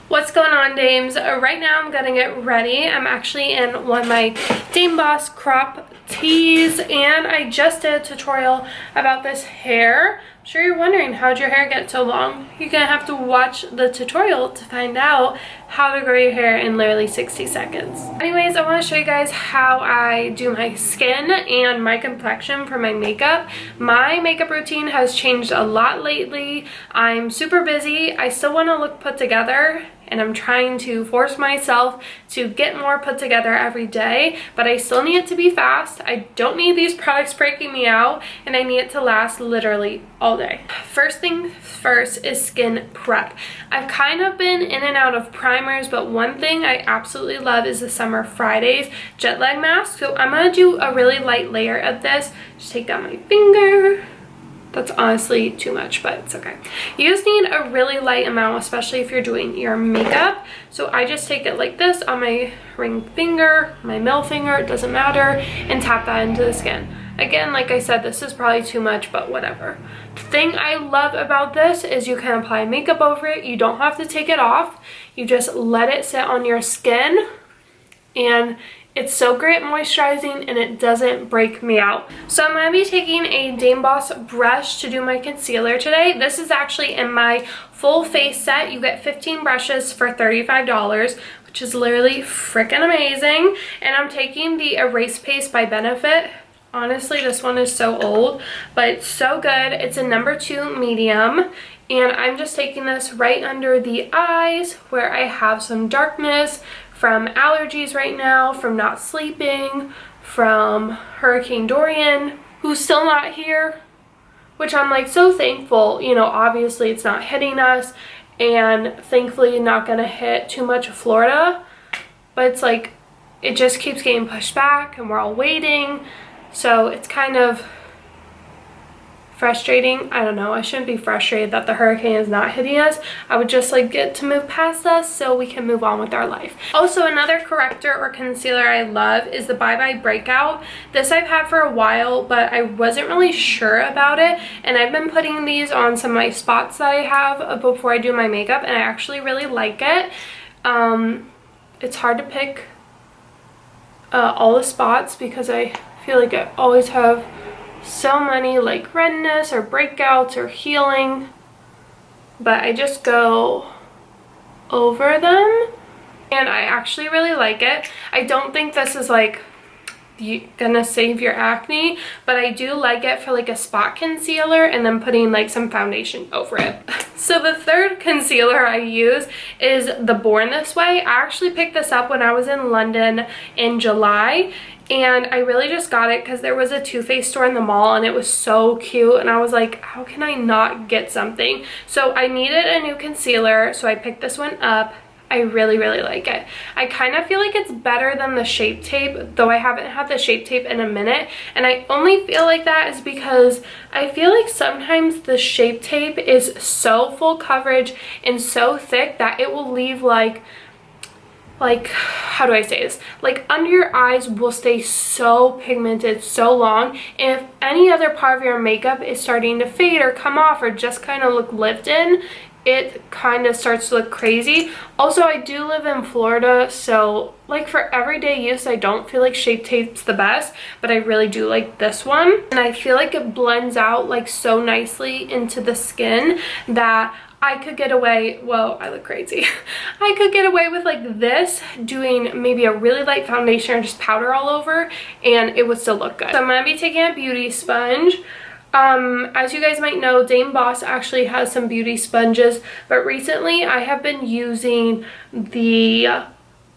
What's going on, dames? Right now I'm gonna get ready. I'm actually in one of my Dame Boss crop tees, and I just did a tutorial about this hair. I'm sure you're wondering, how'd your hair get so long? You're gonna have to watch the tutorial to find out how to grow your hair in literally 60 seconds. Anyways, I want to show you guys how I do my skin and my complexion for my makeup. My makeup routine has changed a lot lately. I'm super busy. I still want to look put together, and I'm trying to force myself to get more put together every day, but I still need it to be fast. I don't need these products breaking me out, and I need it to last literally all day. First thing first is skin prep. I've kind of been in and out of primers, but one thing I absolutely love is the Summer Fridays jet lag mask. So I'm gonna do a really light layer of this. Just take down my finger. That's honestly too much, but it's okay. You just need a really light amount, especially if you're doing your makeup. So I just take it like this on my ring finger, my middle finger, it doesn't matter, and tap that into the skin. Again, like I said, this is probably too much, but whatever. The thing I love about this is you can apply makeup over it. You don't have to take it off. You just let it sit on your skin, and it's so great at moisturizing, and it doesn't break me out. So I'm going to be taking a Dame Boss brush to do my concealer today. This is actually in my full face set. You get 15 brushes for $35, which is literally freaking amazing. And I'm taking the Erase Paste by Benefit. Honestly, this one is so old, but it's so good. It's a number 2 medium. And I'm just taking this right under the eyes where I have some darkness from allergies right now, from not sleeping, from Hurricane Dorian, who's still not here, which I'm like so thankful. You know, obviously it's not hitting us, and thankfully not gonna hit too much of Florida, but it's like it just keeps getting pushed back and we're all waiting. So it's kind of frustrating. I don't know, I shouldn't be frustrated that the hurricane is not hitting us. I would just like get to move past us so we can move on with our life. Also, another corrector or concealer I love is the Bye Bye Breakout. This I've had for a while, but I wasn't really sure about it, and I've been putting these on some of my spots that I have before I do my makeup, and I actually really like it. It's hard to pick all the spots because I feel like I always have so many like redness or breakouts or healing, but I just go over them, and I actually really like it. I don't think this is like gonna save your acne, but I do like it for like a spot concealer and then putting like some foundation over it. So the third concealer I use is the Born This Way. I actually picked this up when I was in London in July, and I really just got it because there was a Too Faced store in the mall and it was so cute, and I was like, how can I not get something? So I needed a new concealer, so I picked this one up. I really like it. I kind of feel like it's better than the Shape Tape, though I haven't had the Shape Tape in a minute, and I only feel like that is because I feel like sometimes the Shape Tape is so full coverage and so thick that it will leave like how do I say this, like under your eyes will stay so pigmented so long, and if any other part of your makeup is starting to fade or come off or just kind of look lived in, it kind of starts to look crazy. Also, I do live in Florida, so like for everyday use I don't feel like Shape Tape's the best, but I really do like this one, and I feel like it blends out like so nicely into the skin that I could get away, whoa, I look crazy. I could get away with like this, doing maybe a really light foundation or just powder all over, and it would still look good. So I'm gonna be taking a beauty sponge. As you guys might know, Dame Boss actually has some beauty sponges, but recently I have been using the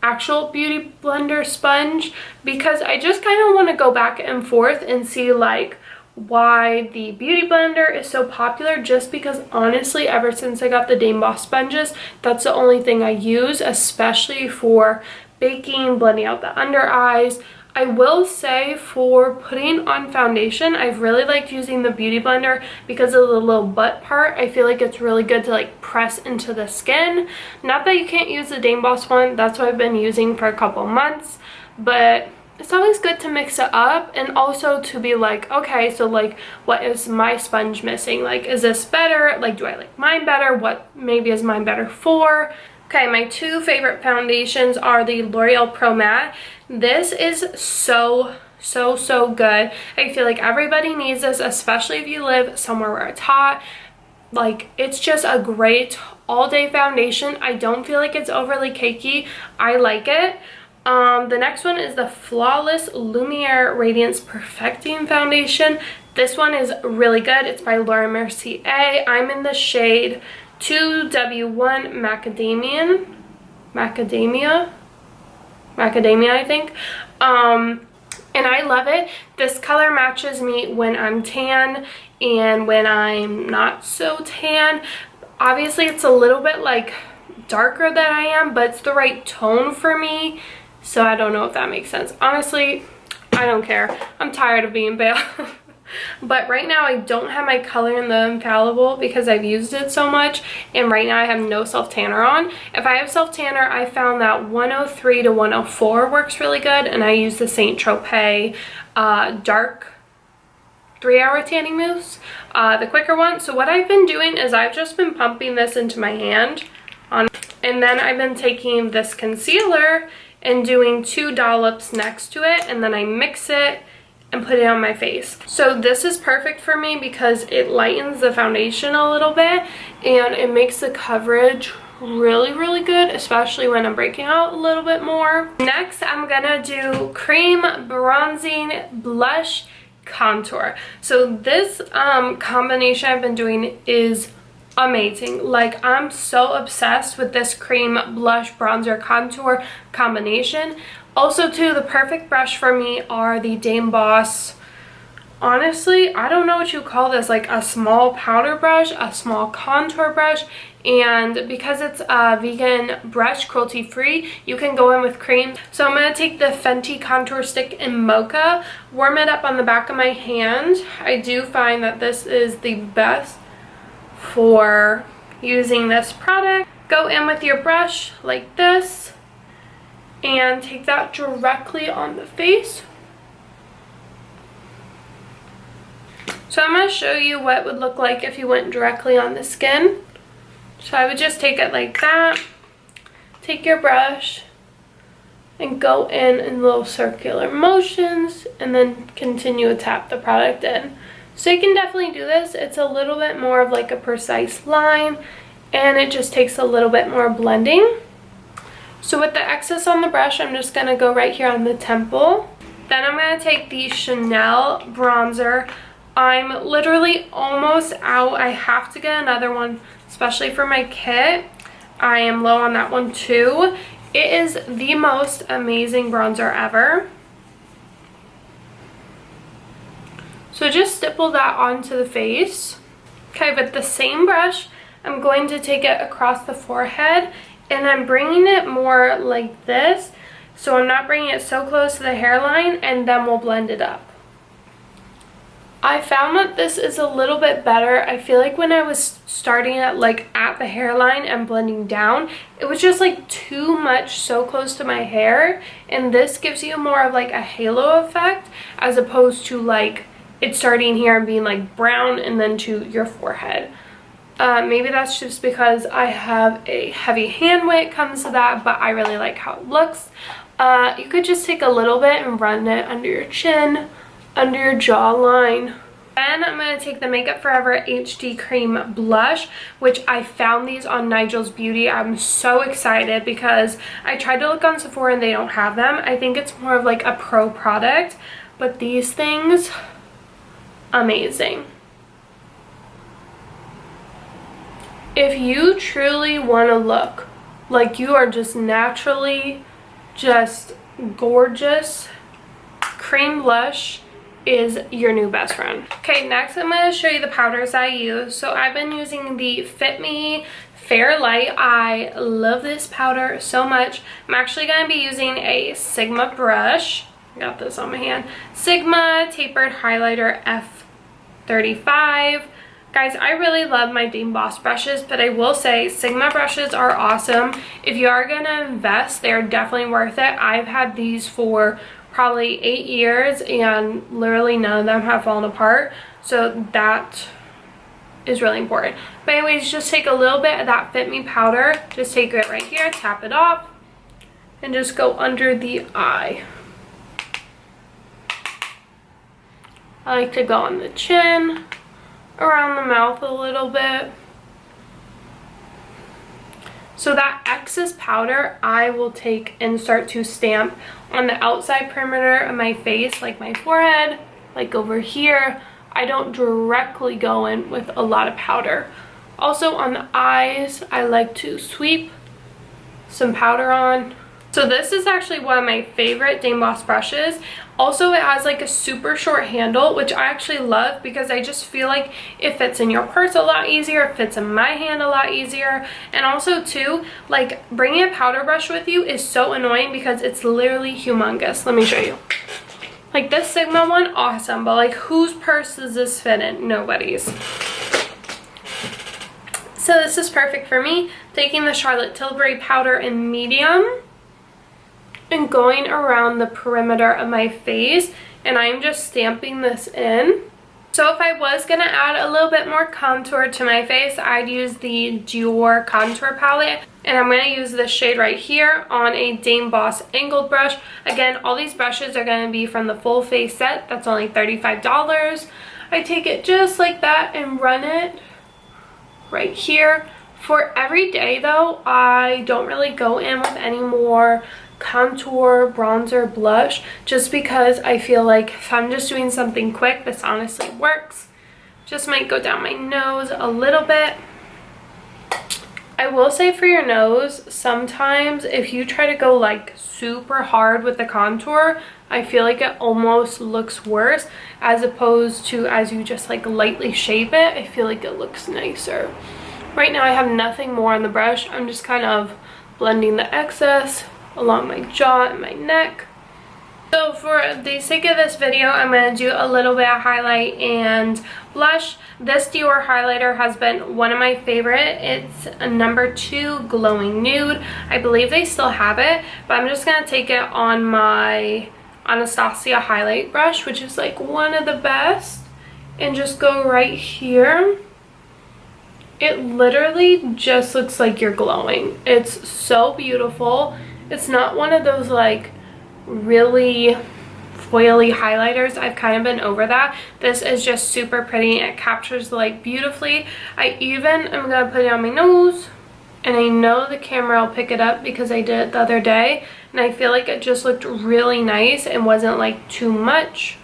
actual Beauty Blender sponge because I just kind of want to go back and forth and see like why the Beauty Blender is so popular, just because honestly ever since I got the Dame Boss sponges, that's the only thing I use, especially for baking, blending out the under eyes. I will say for putting on foundation, I've really liked using the Beauty Blender because of the little butt part. I feel like it's really good to like press into the skin. Not that you can't use the Dame Boss one, that's what I've been using for a couple months, but it's always good to mix it up, and also to be like, okay, so like what is my sponge missing? Like, is this better? Like, do I like mine better? What maybe is mine better for? Okay, my two favorite foundations are the L'Oreal Pro Matte. This is so good. I feel like everybody needs this, especially if you live somewhere where it's hot. Like, it's just a great all-day foundation. I don't feel like it's overly cakey. I like it. The next one is the Flawless Lumiere Radiance Perfecting Foundation. This one is really good. It's by Laura Mercier. I'm in the shade 2W1 Macadamia, I think. And I love it. This color matches me when I'm tan and when I'm not so tan. Obviously, it's a little bit like darker than I am, but it's the right tone for me. So I don't know if that makes sense. Honestly, I don't care. I'm tired of being pale. But right now I don't have my Color in the Infallible because I've used it so much, and right now I have no self tanner on. If I have self tanner, I found that 103 to 104 works really good, and I use the Saint Tropez dark 3-hour tanning mousse, the quicker one. So what I've been doing is I've just been pumping this into my hand, and then I've been taking this concealer and doing 2 dollops next to it, and then I mix it and put it on my face. So this is perfect for me because it lightens the foundation a little bit and it makes the coverage really good, especially when I'm breaking out a little bit more. Next, I'm gonna do Cream Bronzing Blush Contour. So this combination I've been doing is amazing. Like, I'm so obsessed with this cream blush bronzer contour combination. Also too, the perfect brush for me are the Dame Boss, honestly, I don't know what you call this, like a small powder brush, a small contour brush, and because it's a vegan brush, cruelty free, you can go in with cream. So I'm going to take the Fenty contour stick in Mocha, warm it up on the back of my hand. I do find that this is the best for using this product. Go in with your brush like this and take that directly on the face. So I'm going to show you what it would look like if you went directly on the skin. So I would just take it like that, take your brush and go in little circular motions, and then continue to tap the product in. So you can definitely do this. It's a little bit more of like a precise line, and it just takes a little bit more blending. So with the excess on the brush, I'm just going to go right here on the temple. Then I'm going to take the Chanel bronzer. I'm literally almost out. I have to get another one, especially for my kit. I am low on that one too. It is the most amazing bronzer ever. So just stipple that onto the face. Okay, with the same brush, I'm going to take it across the forehead, and I'm bringing it more like this. So I'm not bringing it so close to the hairline, and then we'll blend it up. I found that this is a little bit better. I feel like when I was starting it like at the hairline and blending down, it was just like too much so close to my hair, and this gives you more of like a halo effect as opposed to like it starting here and being like brown and then to your forehead. Maybe that's just because I have a heavy hand when it comes to that, but I really like how it looks. You could just take a little bit and run it under your chin, under your jawline. Then I'm going to take the Makeup Forever HD Cream Blush, which I found these on Nigel's Beauty. I'm so excited because I tried to look on Sephora and they don't have them. I think it's more of like a pro product, but these things, amazing. If you truly want to look like you are just naturally just gorgeous, cream blush is your new best friend. Okay, next I'm going to show you the powders I use. So I've been using the Fit Me Fair Light. I love this powder so much. I'm actually going to be using a Sigma brush. I got this on my hand. Sigma Tapered Highlighter F35. Guys, I really love my Dame Boss brushes, but I will say Sigma brushes are awesome. If you are going to invest, they're definitely worth it. I've had these for probably 8 years and literally none of them have fallen apart. So that is really important. But anyways, just take a little bit of that Fit Me powder. Just take it right here, tap it off, and just go under the eye. I like to go on the chin, around the mouth a little bit. So that excess powder I will take and start to stamp on the outside perimeter of my face, like my forehead, like over here. I don't directly go in with a lot of powder. Also on the eyes, I like to sweep some powder on. So this is actually one of my favorite Dame Boss brushes. Also, it has like a super short handle, which I actually love because I just feel like it fits in your purse a lot easier, it fits in my hand a lot easier. And also too, like bringing a powder brush with you is so annoying because it's literally humongous. Let me show you. Like this Sigma one, awesome, but like whose purse does this fit in? Nobody's. So this is perfect for me. Taking the Charlotte Tilbury powder in medium and going around the perimeter of my face, and I'm just stamping this in. So if I was gonna add a little bit more contour to my face, I'd use the Dior contour palette, and I'm gonna use this shade right here on a Dame Boss angled brush. Again, all these brushes are gonna be from the full face set. That's only $35. I take it just like that and run it right here. For every day though, I don't really go in with any more contour, bronzer, blush, just because I feel like if I'm just doing something quick, this honestly works. Just might go down my nose a little bit. I will say for your nose, sometimes if you try to go like super hard with the contour, I feel like it almost looks worse as opposed to as you just like lightly shape it. I feel like it looks nicer. Right now I have nothing more on the brush. I'm just kind of blending the excess along my jaw and my neck. So for the sake of this video, I'm going to do a little bit of highlight and blush. This Dior highlighter has been one of my favorite. It's a number 2 glowing nude. I believe they still have it, but I'm just going to take it on my Anastasia highlight brush, which is like one of the best, and just go right here. It literally just looks like you're glowing. It's so beautiful. It's not one of those like really foily highlighters. I've kind of been over that. This is just super pretty. It captures the light beautifully. I even am gonna put it on my nose, and I know the camera will pick it up because I did it the other day, and I feel like it just looked really nice and wasn't like too much.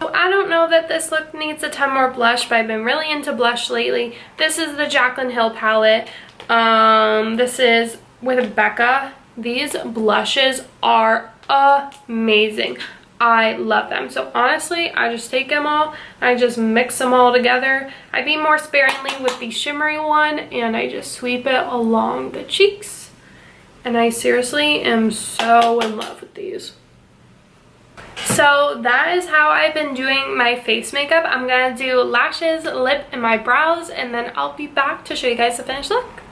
So I don't know that this look needs a ton more blush, but I've been really into blush lately. This is the Jaclyn Hill palette. This is with BECCA. These blushes are amazing. I love them. So honestly, I just take them all, I just mix them all together. I be more sparingly with the shimmery one, and I just sweep it along the cheeks. And I seriously am so in love with these. So that is how I've been doing my face makeup. I'm gonna do lashes, lip, and my brows, and then I'll be back to show you guys the finished look.